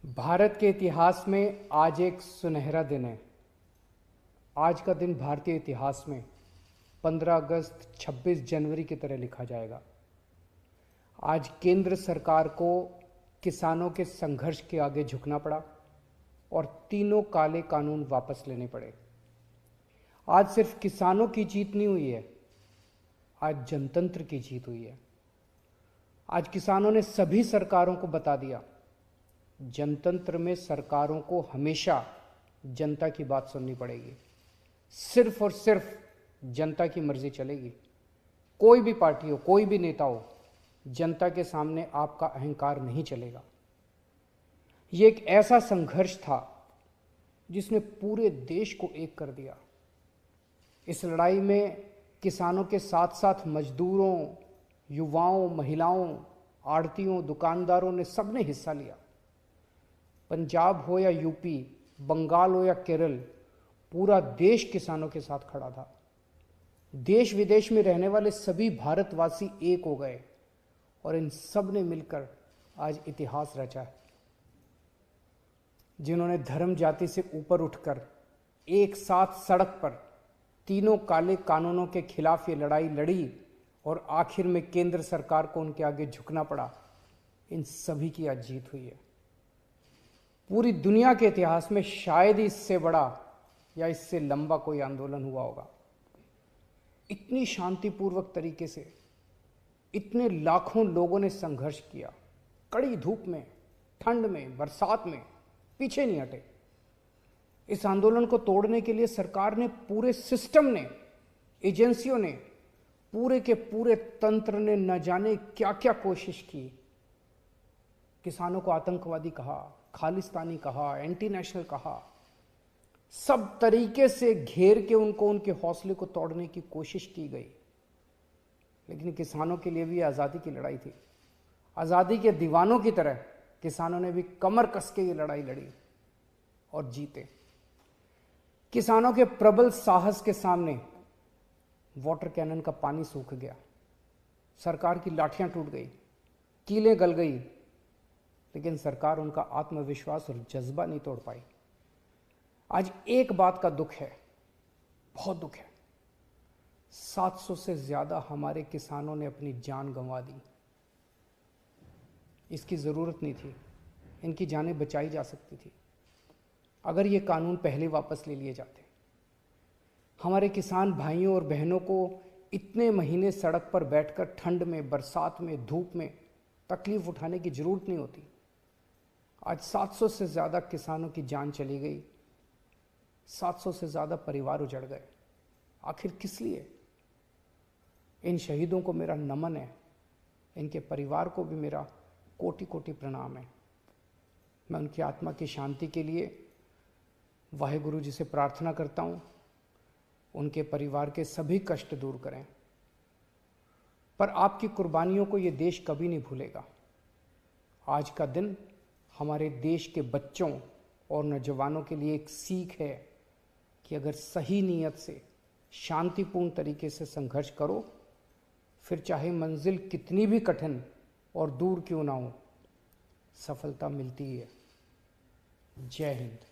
भारत के इतिहास में आज एक सुनहरा दिन है। आज का दिन भारतीय इतिहास में 15 अगस्त 26 जनवरी की तरह लिखा जाएगा। आज केंद्र सरकार को किसानों के संघर्ष के आगे झुकना पड़ा और तीनों काले कानून वापस लेने पड़े। आज सिर्फ किसानों की जीत नहीं हुई है, आज जनतंत्र की जीत हुई है। आज किसानों ने सभी सरकारों को बता दिया, जनतंत्र में सरकारों को हमेशा जनता की बात सुननी पड़ेगी। सिर्फ और सिर्फ जनता की मर्जी चलेगी। कोई भी पार्टी हो, कोई भी नेता हो, जनता के सामने आपका अहंकार नहीं चलेगा। ये एक ऐसा संघर्ष था जिसने पूरे देश को एक कर दिया। इस लड़ाई में किसानों के साथ साथ मजदूरों, युवाओं, महिलाओं, आड़तियों, दुकानदारों ने सबने हिस्सा लिया। पंजाब हो या यूपी, बंगाल हो या केरल, पूरा देश किसानों के साथ खड़ा था। देश विदेश में रहने वाले सभी भारतवासी एक हो गए और इन सब ने मिलकर आज इतिहास रचा है। जिन्होंने धर्म जाति से ऊपर उठकर एक साथ सड़क पर तीनों काले कानूनों के खिलाफ ये लड़ाई लड़ी और आखिर में केंद्र सरकार को उनके आगे झुकना पड़ा, इन सभी की आज जीत हुई है। पूरी दुनिया के इतिहास में शायद ही इससे बड़ा या इससे लंबा कोई आंदोलन हुआ होगा। इतनी शांतिपूर्वक तरीके से इतने लाखों लोगों ने संघर्ष किया, कड़ी धूप में, ठंड में, बरसात में, पीछे नहीं हटे। इस आंदोलन को तोड़ने के लिए सरकार ने, पूरे सिस्टम ने, एजेंसियों ने, पूरे के पूरे तंत्र ने न जाने क्या क्या कोशिश की। किसानों को आतंकवादी कहा, खालिस्तानी कहा, एंटी नेशनल कहा, सब तरीके से घेर के उनको, उनके हौसले को तोड़ने की कोशिश की गई। लेकिन किसानों के लिए भी आज़ादी की लड़ाई थी। आज़ादी के दीवानों की तरह किसानों ने भी कमर कस के ये लड़ाई लड़ी और जीते। किसानों के प्रबल साहस के सामने वाटर कैनन का पानी सूख गया, सरकार की लाठियां टूट गई, कीलें गल गई, लेकिन सरकार उनका आत्मविश्वास और जज्बा नहीं तोड़ पाई। आज एक बात का दुख है, बहुत दुख है, 700 से ज्यादा हमारे किसानों ने अपनी जान गंवा दी। इसकी जरूरत नहीं थी, इनकी जानें बचाई जा सकती थी अगर ये कानून पहले वापस ले लिए जाते। हमारे किसान भाइयों और बहनों को इतने महीने सड़क पर बैठकर ठंड में, बरसात में, धूप में तकलीफ उठाने की जरूरत नहीं होती। आज 700 से ज़्यादा किसानों की जान चली गई, 700 से ज़्यादा परिवार उजड़ गए। आखिर किस लिए? इन शहीदों को मेरा नमन है, इनके परिवार को भी मेरा कोटि कोटि प्रणाम है। मैं उनकी आत्मा की शांति के लिए वाहेगुरु जी से प्रार्थना करता हूँ, उनके परिवार के सभी कष्ट दूर करें। पर आपकी कुर्बानियों को ये देश कभी नहीं भूलेगा। आज का दिन हमारे देश के बच्चों और नौजवानों के लिए एक सीख है कि अगर सही नीयत से, शांतिपूर्ण तरीके से संघर्ष करो, फिर चाहे मंजिल कितनी भी कठिन और दूर क्यों ना हो, सफलता मिलती ही है। जय हिंद।